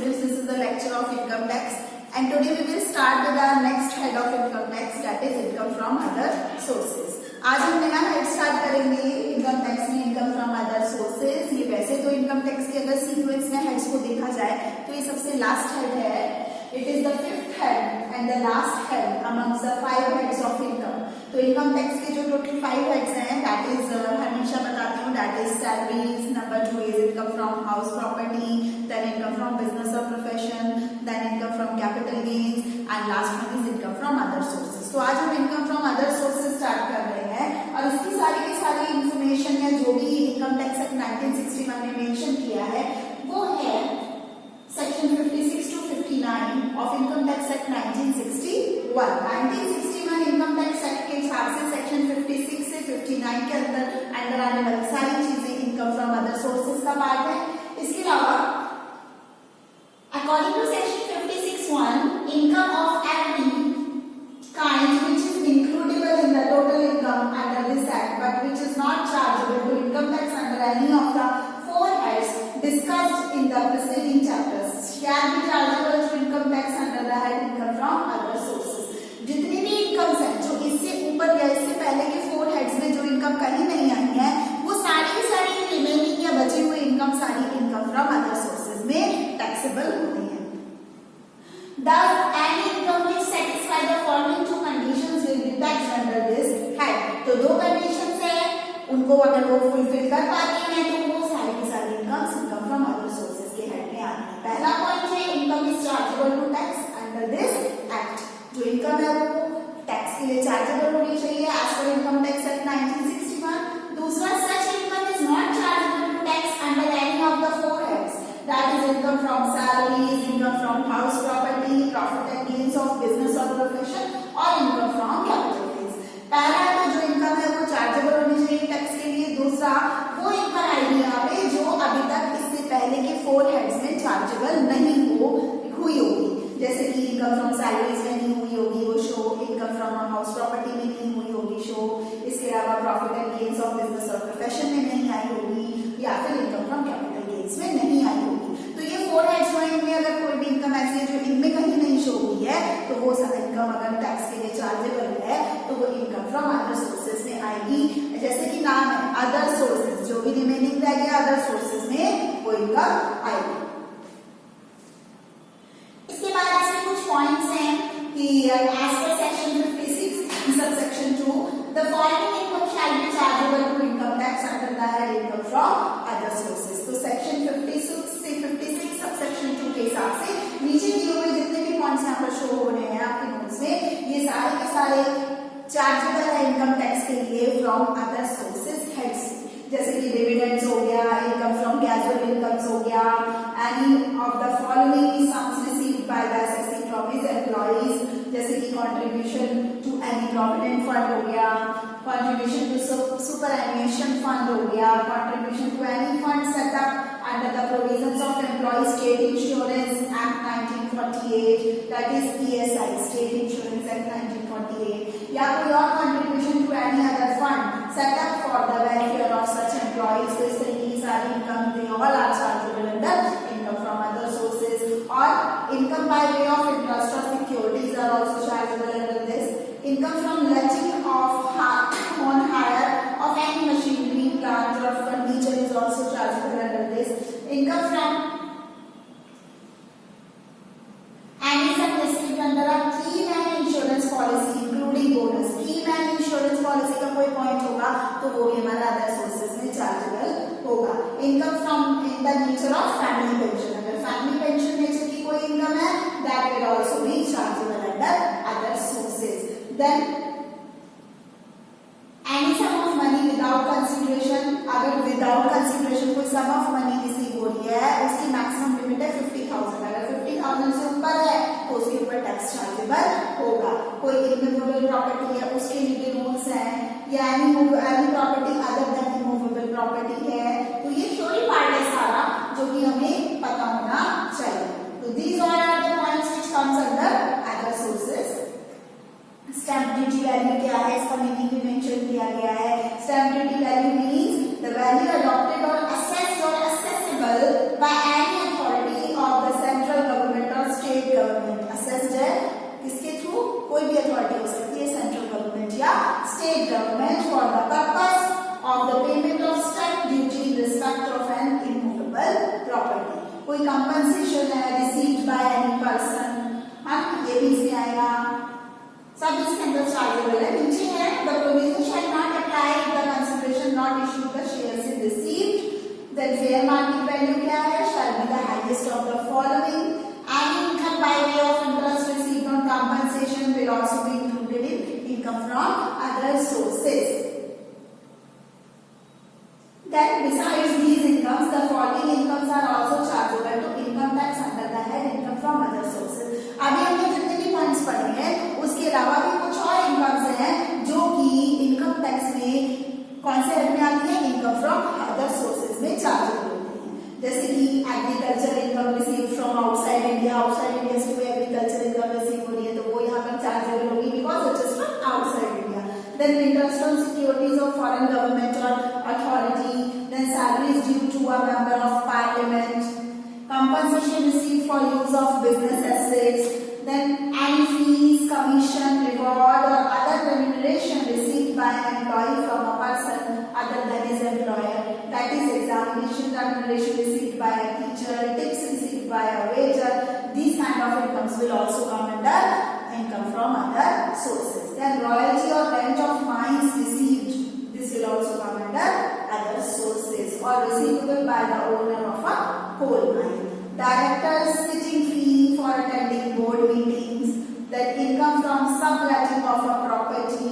students, this is the lecture of income tax, and today we will start with our next head of income tax, that is income from other sources. आज हम नया head start करेंगे income tax में, income from other sources. ये वैसे तो income tax के अगर सीक्वेंस में हेड्स को देखा जाए तो ये सबसे लास्ट हेड है। It is the fifth head and the last head amongst the 5 heads of income. तो इनकम टैक्स के जो टोटल 5 हेड्स हैं, दैट इज हमेशा बताती हूँ, that is salaries, number 2 is income from house property, then income from business और profession, then income from capital gains and last one is income from other sources. तो आज हम income from other sources start कर रहे हैं और इसकी सारी की सारी इंफॉर्मेशन या जो भी इनकम टैक्स एक्ट 1961 में मेंशन किया है वो है section 56 to 59 of income tax act 1961। 1961 income tax act के हिसाब से सेक्शन 56 से 59 के अंदर आने वाली सारी चीजें इनकम फ्रॉम अदर सोर्सेज का पार्ट है। इसके अलावा according to section 56(1) income of every kind which is includable in the total income under this act but which is not chargeable to income tax under any of the 4 heads discussed in the preceding chapters shall be chargeable to income tax under the head income from other sources। जितनी भी incomes हैं जो इससे ऊपर या इससे पहले के 4 हेड्स में जो इनकम कहीं नहीं आई है वो सारी की सारी रिमेनिंग या बची हुई इनकम सारी इनकम फ्रॉम अदर सोर्सेज में टैक्सेबल होती है। Thus, any income which satisfy the following 2 conditions will be taxed under this head। तो 2 कंडीशंस है, उनको अगर वो फुलफिल कर पाते हैं तो वो सारी की सारी इनकम फ्रॉम अदर सोर्सेज के हेड में आती है। पहला पॉइंट है income is chargeable to tax under this act. जो इनकम है वो टैक्स के लिए चार्जेबल होनी चाहिए as per income tax act 1961। दूसरा, such income is not chargeable to tax under any of the 4 heads, that is income from salaries, income from house property, profit and gains of business or profession और income from capital gains। पहला तो जो income है वो chargeable होनी चाहिए tax के लिए। दूसरा, वो इनकम आएगी यहाँ पे जो अभी तक इससे पहले के 4 हेड्स में चार्जेबल नहीं हुई होगी, जैसे कि इनकम फ्रॉम सैलरीज में नहीं हुई होगी वो show, income from house property में नहीं हुई होगी शो, इसके अलावा profit and gains of business और प्रोफेशन में नहीं आई होगी, या फिर इनकम फ्रॉम कैपिटल गेन्स में नहीं आई होगी। तो ये 4 हेड्स में इनमें अगर कोई भी इनकम ऐसी है जो इनमें कहीं नहीं शो हुई है तो वो सब इनकम अगर टैक्स के लिए चार्जेबल है तो वो इनकम फ्रॉम अदर सोर्सेज में आएगी। जैसे कि नाम है अदर सोर्सेज, जो भी रिमेनिंग रह गया अदर सोर्सेज में वो इनकम आएगी। इसके बाद इसमें कुछ पॉइंट्स हैं कि as per section 56 subsection 2 the following income shall be chargeable to income tax under the head income from other sources. तो सेक्शन 56 से 56 सबसेक्शन 2 के हिसाब से नीचे दिए हुए जितने भी पॉइंट्स यहाँ पर शो हो रहे हैं आपके नोट्स में, ये सारे के सारे चार्जेबल है इनकम टैक्स के लिए फ्रॉम अदर सोर्सेज हेड्स, जैसे कि डिविडेंड्स हो गया, इनकम फ्रॉम कैजुअल इनकम्स हो गया, any of the following sums received by the assessee from his employees, जैसे कि contribution to any provident fund हो गया, कंट्रीब्यूशन टू सुपरएन्युएशन फंड हो गया, contribution to any fund set up under the provisions of Employee State Insurance Act 1948, that is ESI, State Insurance Act 1948, या कोई और contribution to any other fund set up for the welfare of such employees। तो इस तरीके की सारी income they all are chargeable under income from other sources। और income by way of interest or securities are also chargeable under this। Income from letting of on hire of any machinery, plant or furniture is also chargeable under this। Income from any sum received under a key man insurance policy including bonus। key man insurance policy का कोई point होगा तो वो भी हमारा other sources में chargeable होगा। Income from in the nature of family pension, अगर फैमिली पेंशन नेचर की कोई इनकम है that will also be chargeable under other sources. Then any sum of money without consideration, अगर विदाउट कंसिडरेशन कोई sum of money receive हो रही है उसकी मैक्सिमम लिमिट है 50,000, अगर 50,000 से ऊपर है तो उसके ऊपर टैक्स चार्जेबल होगा। कोई इमूवेबल प्रॉपर्टी है उसके लिए रूल्स हैं, या any property other than immovable property है, तो ये थ्योरी पार्ट है सारा जो कि हमें पता होना चाहिए। तो these all are the points which comes under other sources. Stamp duty value क्या है इसका मीनिंग भी मेंशन किया गया है। Stamp duty value means the value adopted और assessed or assessable by any authority of the central state government for the purpose of the payment of stamp duty in respect of an immovable property. कोई compensation है received by any person, हाँ ये भी इसमें आएगा, सब इसके अंदर चार्जेबल है. नीचे है the provision shall not apply if the consideration not issued the shares is received. Then fair market value क्या है, shall be the highest of the following. Any income by way of interest received on compensation will also be included in income from other sources. Then besides these incomes, the following incomes are also chargeable to income tax under the head income from other sources. अभी हमने जितने भी points पढ़े हैं उसके अलावा भी कुछ और इनकम्स हैं जो कि इनकम टैक्स में कौन से हेड में आती है, इनकम फ्रॉम अदर सोर्सेज में चार्जेबल होती हैं. जैसे कि agriculture income receive from outside India से कोई एग्रीकल्चर इनकम रिसीव हो रही है तो वो यहाँ पर चार्जेबल होगी because it is from outside India. Then interest on securities of foreign government or authority. Then salaries due to a member of parliament. Compensation received for use of business assets. Then any fees, commission, reward or other remuneration received by an employee from a person other than his employer. That is examination remuneration received by a teacher, tips received by a waiter. These kind of incomes will also come under income from other sources. Then royalty or rent of mines received. This will also come under other sources or receivable by the owner of a coal mine. Directors sitting fee for attending board meetings. Then income from subletting of a property.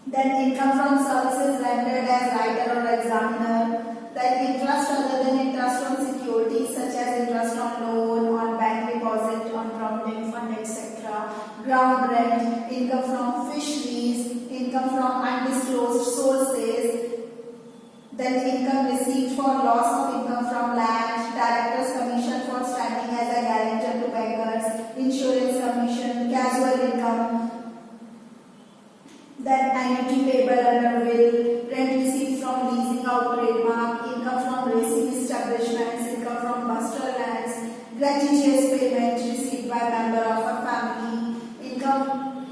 Then income from services rendered as writer or examiner. Then interest other than interest on securities such as interest on loan, on bank deposit, on provident fund, etc. Ground rent, income from fisheries, income from undisclosed sources. Then income received for loss of income from land, director's commission for standing as a guarantor to bankers, insurance commission, casual income. Then annuity payable under will, rent received from leasing out trademark, income from racing establishments, income from buster lands, gratuitous payment received by member of a family, income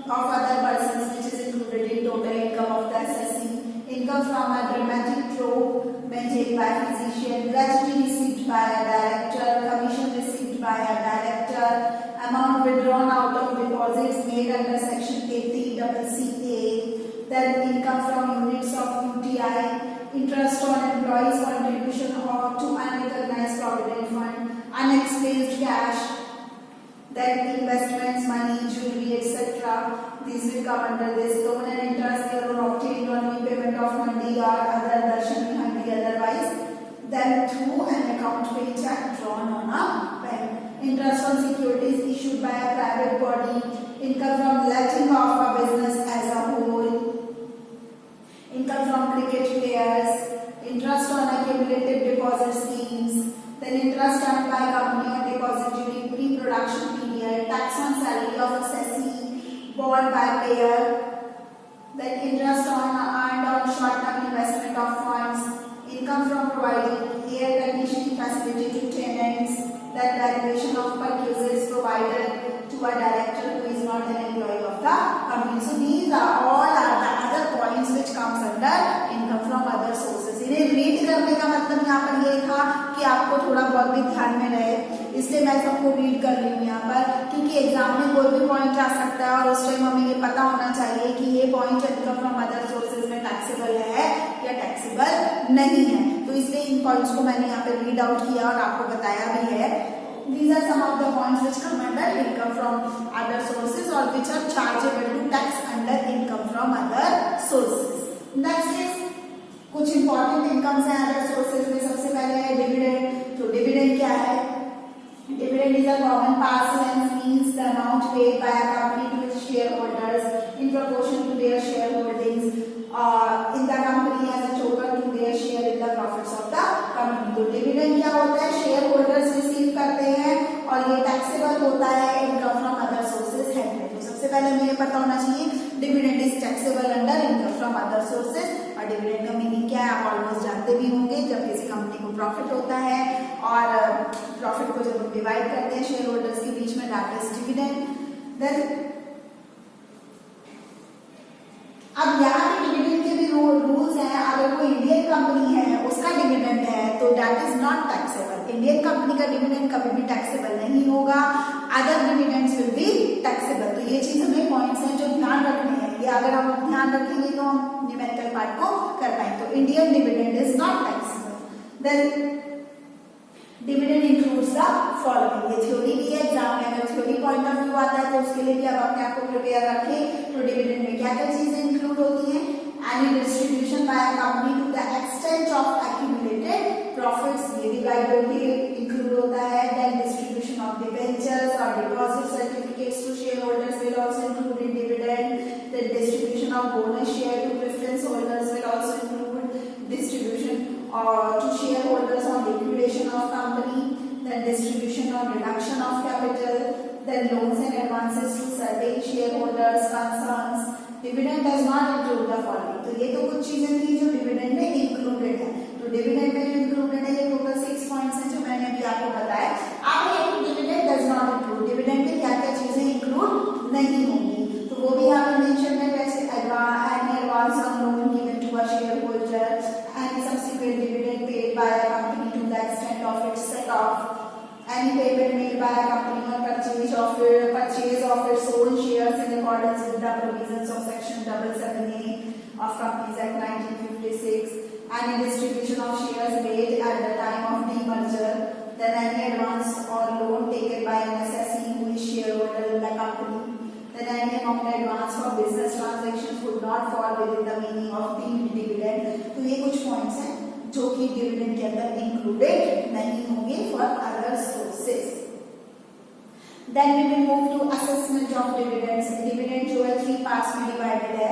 of other persons which is included in total income of the assessee, income from a dramatic troupe maintained by physician, gratuity received by a director, commission received by a director, amount withdrawn out of deposits made under section 80CCA, then income from units of UTI, interest on employees' contribution or to unrecognized provident fund, unexplained cash, then investments, money, jewelry, etc. These will come under this. Loan and interest thereon obtained on repayment of Mandi or other darshan Mandi otherwise, then through an account pay check drawn on a bank. Interest on securities issued by a private body, income from letting of a business as a whole, income from cricket players, interest on accumulated deposit schemes, then interest earned by company on deposit during pre-production period, tax on salary of assessee, borne by payer, then interest on earned on short-term investment of funds, income from providing air conditioning facility to tenants, that valuation of purchases provided to a director who is not an employee of the company. So these are all the other points which comes under income from other sources. इन्हें read करने का मतलब यहाँ पर ये था कि आपको थोड़ा बहुत भी ध्यान में रहे, इसलिए मैं सबको रीड कर रही हूँ यहाँ पर, क्योंकि एग्जाम में कोई भी पॉइंट आ सकता है और उस टाइम हमें ये पता होना चाहिए कि ये point income from other sources में टैक्सेबल है या टैक्सेबल नहीं है. तो इसलिए इन पॉइंट्स को मैंने यहाँ पे रीड आउट किया और आपको बताया भी है. These are some of the points which come under income from other sources or which are chargeable to tax under income from other sources. Next is कुछ important incomes हैं other sources में. सबसे पहले है dividend. तो dividend क्या है? Dividend is a common parcel means the amount paid by a company to its shareholders in proportion to their shareholdings in the company as a token to their share in the profits of the company. तो dividend क्या होता है? Shareholders receive करते हैं और ये taxable होता है income from other sources head में. तो सबसे पहले हमें ये पता होना चाहिए dividend is taxable under income from other sources. और dividend का मीनिंग क्या है आप ऑलमोस्ट जानते भी होंगे. जब किसी कंपनी को प्रॉफिट होता है और प्रॉफिट को जब डिवाइड करते हैं शेयर होल्डर्स के बीच में, that is dividend. Then not taxable. Indian company का डिविडेंड कभी भी टैक्सेबल नहीं होगा, other dividends will be taxable. तो ये चीज हमें पॉइंट्स हैं जो ध्यान रखने हैं, ये अगर हम ध्यान रखेंगे तो हम न्यूमेरिकल पार्ट को कर पाएंगे। तो Indian dividend is not taxable. Then dividend includes the following, ये थ्योरी भी है, एग्जाम में अगर थ्योरी पॉइंट ऑफ व्यू आता है तो उसके लिए भी आप अपने आप को प्रिपेयर रखें। तो डिविडेंड में क्या क्या चीजें इंक्लूड होती हैं? Any distribution by a company to the extent of accumulated profits, ये भी लायबिलिटी इंक्लूड होता है। देन डिस्ट्रीब्यूशन ऑफ डिबेंचर्स और deposit certificates to share holders will also include in dividend. The distribution of bonus share to preference holders will also include distribution or to shareholders on liquidation of company, then distribution or reduction of capital, then loans and advances to certain shareholders concerns. Dividend does not include the following. तो ये तो कुछ चीजें थी जो dividend में included है। तो डिविडेंड में जो इंक्लूडेड है ये टोटल 6 पॉइंट्स हैं जो मैंने अभी आपको बताया। अब ये dividend does not include, dividend में क्या क्या चीजें इंक्लूड नहीं होंगी तो वो भी यहाँ पे मेंशन है, जैसे advance on loan given to a shareholder, any subsequent dividend paid by a company to the extent of its set off, any payment made by a company on purchase of its own shares in accordance with the provisions of section 77A of Companies Act 1956, any distribution of shares made at the time of demerger, then any advance or loan taken by an assessee who is shareholder in the company, then any amount advance for business transactions would not fall within the meaning of deemed dividend. तो ये कुछ points हैं जो कि dividend के अंदर included नहीं होंगे for other sources. Then we will move to assessment of dividends. Dividend जो है 3 पार्ट्स में डिवाइडेड है,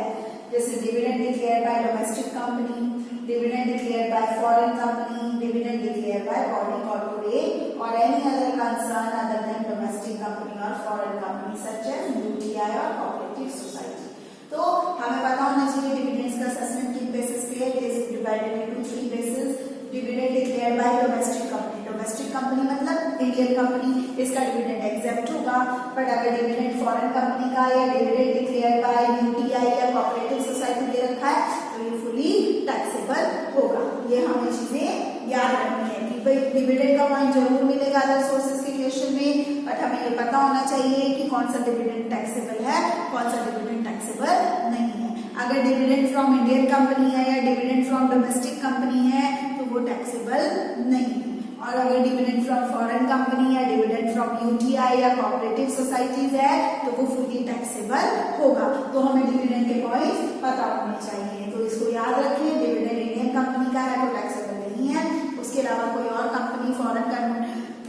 जैसे dividend declared by domestic company, dividend declared by foreign company, dividend declared by body corporate और any other concern other than domestic company और foreign company such as UTI और cooperative society. तो हमें पता होना चाहिए डिविडेंड्स का असेसमेंट किन बेसिस पे है। It is divided into 3 basis. Dividend declared by domestic company, domestic company मतलब इंडियन कंपनी, इसका डिविडेंड एग्जेप्ट होगा। बट अगर डिविडेंड फॉरेन कंपनी का या डिविडेंड डिक्लेयर्ड बाय यूटीआई या कोऑपरेटिव सोसाइटी दे रखा है तो ये फुली टैक्सेबल होगा। ये हमें चीजें याद रखनी है कि भाई डिविडेंड का पॉइंट जरूर मिलेगा अदर सोर्सेज के क्वेश्चन में, बट हमें ये पता होना चाहिए कि कौन सा डिविडेंड टैक्सेबल है, कौन सा डिविडेंड टैक्सेबल नहीं है। अगर डिविडेंड फ्रॉम इंडियन कंपनी है या डिविडेंड फ्रॉम डोमेस्टिक कंपनी है तो वो टैक्सेबल नहीं है, और अगर डिविडेंड फ्रॉम फॉरेन कंपनी या डिविडेंड फ्रॉम यूटीआई या कोऑपरेटिव सोसाइटीज है तो वो फुली टैक्सेबल होगा। तो हमें डिविडेंड के पॉइंट्स पता होने चाहिए, तो इसको याद रखिए। डिविडेंड इंडियन कंपनी का है तो टैक्सेबल नहीं है, उसके अलावा कोई और कंपनी फॉरेन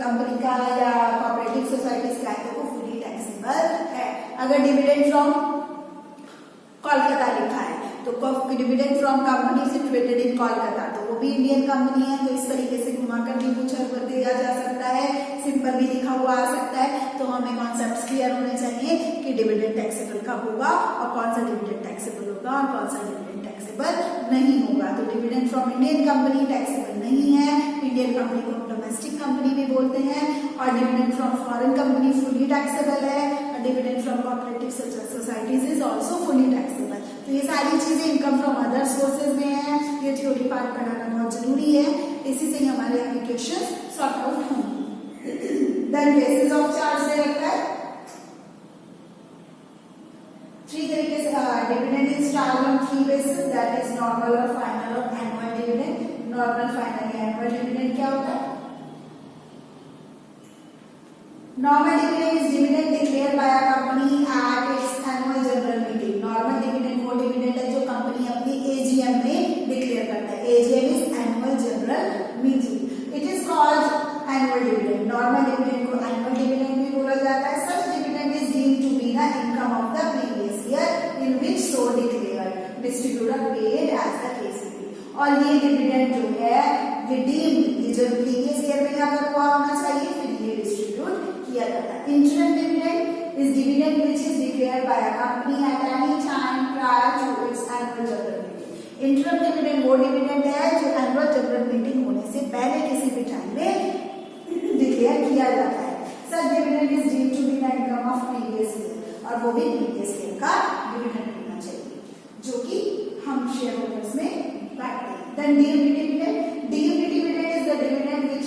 कंपनी का या कोऑपरेटिव सोसाइटीज का है तो वो फुली टैक्सेबल है। अगर डिविडेंड फ्रॉम कोलकाता लिखा है तो dividend from company situated in Kolkata तो वो भी इंडियन कंपनी है, तो इस तरीके से घुमाकर भी पूछा दिया जा सकता है, सिंपल भी लिखा हुआ आ सकता है। तो हमें कॉन्सेप्ट्स क्लियर होने चाहिए कि डिविडेंड टैक्सेबल कब होगा और कौन सा डिविडेंड टैक्सेबल होगा और कौन सा डिविडेंड टैक्सेबल नहीं होगा। तो dividend from Indian company taxable नहीं है, इंडियन कंपनी को डोमेस्टिक कंपनी भी बोलते हैं, और dividend from foreign company fully taxable है, और dividend from cooperative societies is also fully taxable. तो ये सारी चीजें इनकम फ्रॉम अदर सोर्सेज में है, ये थ्योरी पार्ट पढ़ाना बहुत जरूरी है, इसी से हमारे यहाँ के क्वेश्चन सॉर्ट आउट होंगे। देन बेसिस ऑफ चार्ज दे रखा है 3 तरीके से। Dividend is charge on 3 basis, that is normal और फाइनल और एनुअल डिविडेंड। नॉर्मल, फाइनल या एनुअल डिविडेंड क्या होता है? Normal dividend is dividend declared by a company at its annual general meeting. Normal dividend वो डिविडेंड है जो company अपनी एजीएम में डिक्लेयर करता है। AGM is annual general meeting. It is called annual dividend. Normal dividend को annual dividend भी बोला जाता है। Such dividend is deemed to be the income of the previous year in which so declared distributor paid as the case may be। और ये dividend जो है ये डीम्ड, ये जो प्रीवियस ईयर में अगर हुआ होना चाहिए फिर ये डिस्ट्रीब्यूट किया जाता है। Interim dividend is dividend which is declared by a company at any time prior to its annual general meeting. Interim dividend वो डिविडेंड है जो एनुअल जनरल मीटिंग होने से पहले किसी भी टाइम में डिक्लेयर किया जाता है। Such dividend is deemed to be the income of previous year, और वो भी प्रीवियस ईयर का डिविडेंड होना चाहिए जो कि हम शेयर होल्डर्स में बांटते हैं। Then deemed dividend, deemed dividend is the dividend which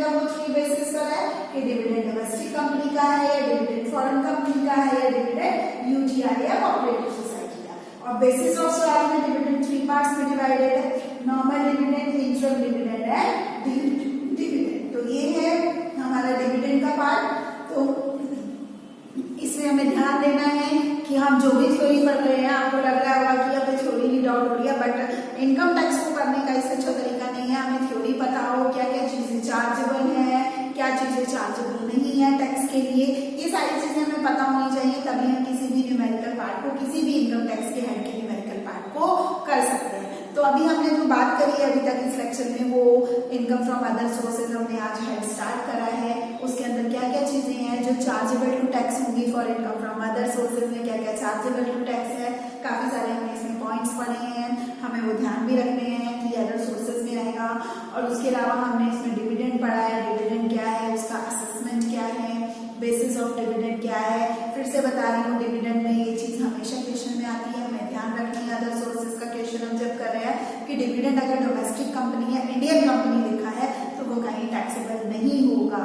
का वो 3 बेसिस पर है कि डिविडेंड डोमेस्टिक कंपनी का है या डिविडेंड फॉरेन कंपनी का है या डिविडेंड यूटीआई या कोऑपरेटिव सोसाइटी का। और बेसिस ऑफ स्वैप में डिविडेंड 3 पार्ट्स में डिवाइडेड है, normal dividend, interim dividend and dividend. तो ये है हमारा डिविडेंड का पार्ट। तो इसमें हमें ध्यान देना है कि हम जो भी थ्योरी पढ़ रहे हैं, आपको लग रहा होगा कि अब थ्योरी ही डाउट हो रही है, बट इनकम टैक्स को करने का इससे अच्छा तरीका नहीं है। हमें थ्योरी पता हो क्या क्या चीजें चार्जेबल है, क्या चीजें चार्जेबल नहीं है टैक्स के लिए, ये सारी चीजें हमें पता होनी चाहिए, तभी हम किसी भी न्यूमेरिकल पार्ट को, किसी भी इनकम टैक्स के हेड के न्यूमेरिकल पार्ट को कर सकते हैं। तो अभी हमने जो बात करी है अभी तक इस लेक्चर में, वो इनकम फ्रॉम अदर सोर्सेज हमने आज हेड स्टार्ट करा है। उसके अंदर क्या क्या चीजें हैं जो चार्जेबल टू टैक्स होंगी for income from other sources में, क्या क्या चार्जेबल टू टैक्स है, काफी सारे हमने इसमें पॉइंट्स पढ़े हैं, हमें वो ध्यान भी रखने हैं कि अदर सोर्सेज में आएगा। और उसके अलावा हमने इसमें डिविडेंड पढ़ा है, डिविडेंड क्या है, उसका असेसमेंट क्या है, बेसिस ऑफ डिविडेंड क्या है। फिर से बता रही हूँ, डिविडेंड में ये चीज हमेशा क्वेश्चन में आती है, हमें ध्यान रखनी है अदर सोर्सेज का क्वेश्चन हम जब कर रहे हैं कि डिविडेंड अगर डोमेस्टिक कंपनी है, इंडियन कंपनी लिखा है तो वो कहीं टैक्सेबल नहीं होगा,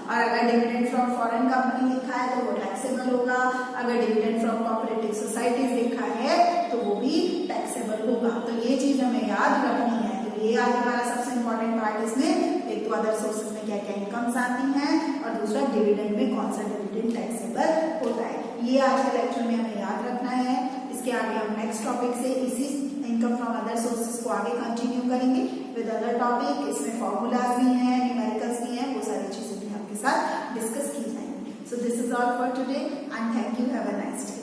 और अगर डिविडेंड फ्रॉम फॉरेन कंपनी लिखा है तो वो टैक्सेबल होगा, अगर डिविडेंड फ्रॉम कोऑपरेटिव सोसाइटीज लिखा है तो वो भी टैक्सेबल होगा। तो ये चीज हमें याद रखनी है। तो ये आज हमारा सबसे इंपॉर्टेंट पार्ट, इसमें एक तो अदर सोर्सेज में क्या क्या इनकम्स आती हैं और दूसरा डिविडेंड में कौन सा डिविडेंड टैक्सेबल होता है। ये आज के लेक्चर में हमें याद रखना है। इसके आगे हम नेक्स्ट टॉपिक से इसी इनकम फ्रॉम अदर सोर्सेज को आगे कंटिन्यू करेंगे विद अदर टॉपिक। इसमें फॉर्मूलाज भी हैं, न्यूमेरिकल्स भी हैं, वो सारी चीजें भी आपके साथ डिस्कस की जाएंगी। So this is all for today and thank you, have a nice day.